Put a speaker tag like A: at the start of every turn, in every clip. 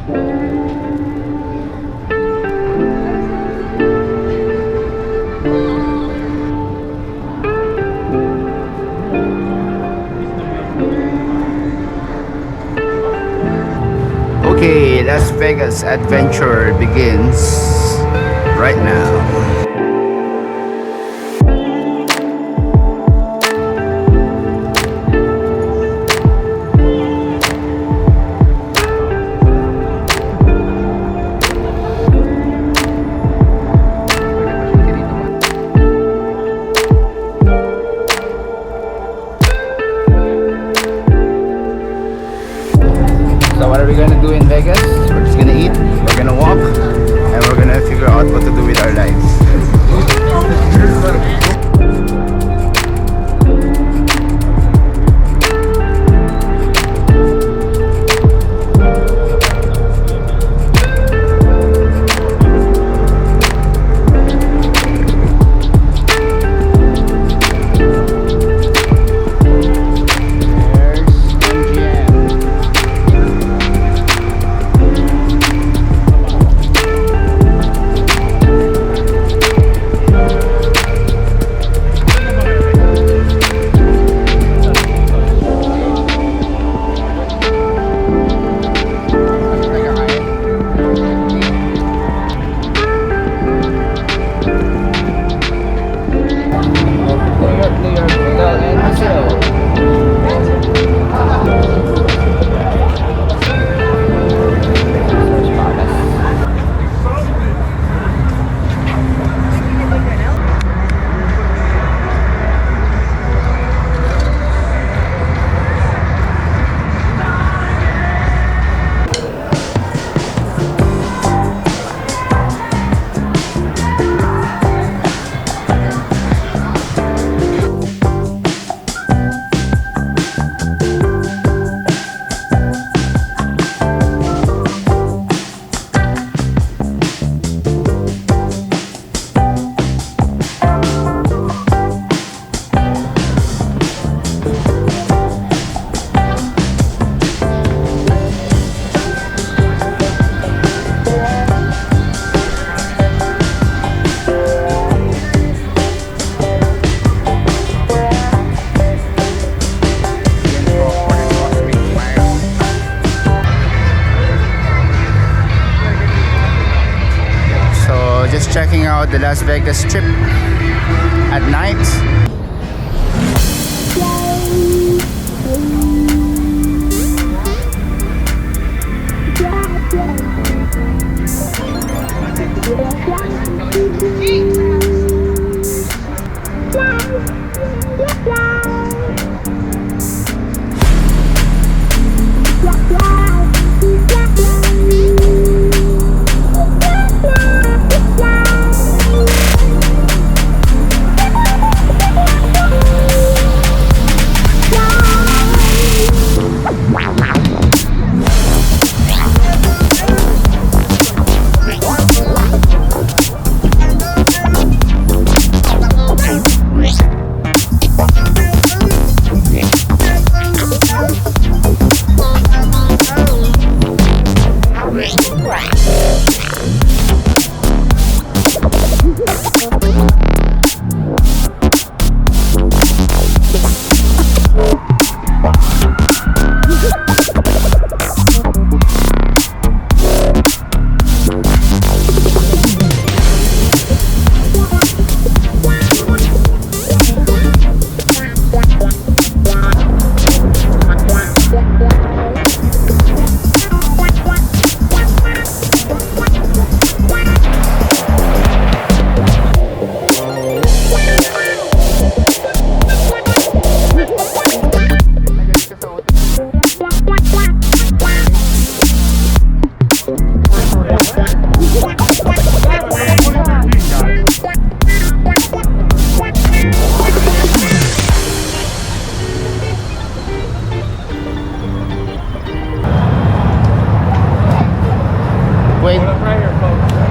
A: Okay, Las Vegas adventure begins right now. So what are we gonna do in Vegas? We're just gonna eat, we're gonna walk, and we're gonna figure out what to do with our lives. Just checking out the Las Vegas Strip at night.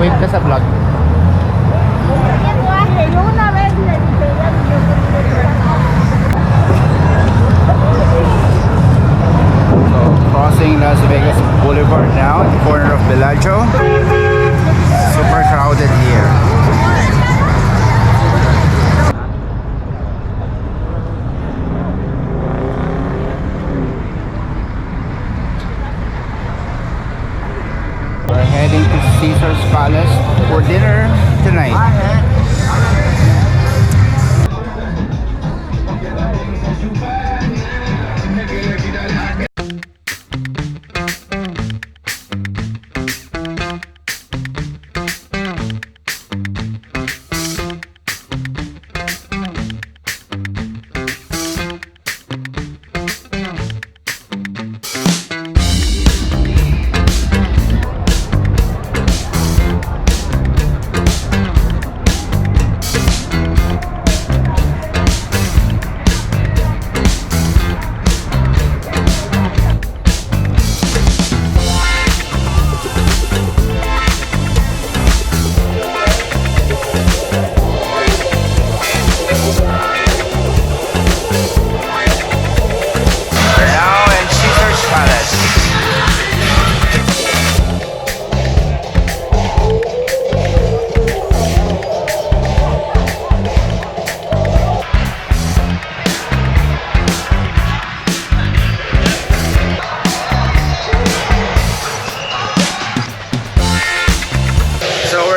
A: Wait ka sa vlog. So, crossing Las Vegas Boulevard now. corner of Bellagio. Super crowded here. We're heading to Caesar's Palace for dinner tonight.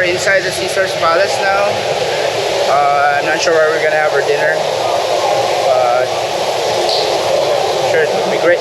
A: Inside the Caesar's Palace now. I'm not sure where we're gonna have our dinner, but I'm sure it will be great.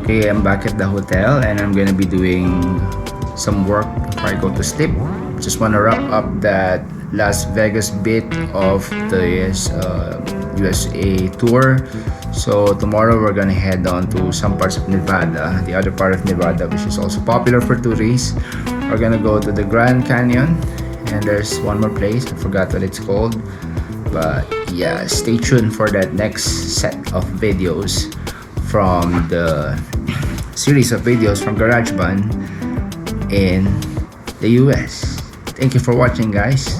A: Okay, I'm back at the hotel and I'm gonna be doing some work before I go to sleep. Just wanna wrap up that Las Vegas bit of the USA tour. So tomorrow we're gonna head on to some parts of Nevada, the other part of Nevada, which is also popular for tourists. We're gonna go to the Grand Canyon, and there's one more place, I forgot what it's called, but yeah, stay tuned for that next set of videos from the series of videos from GarageBand in the US. Thank you for watching, guys.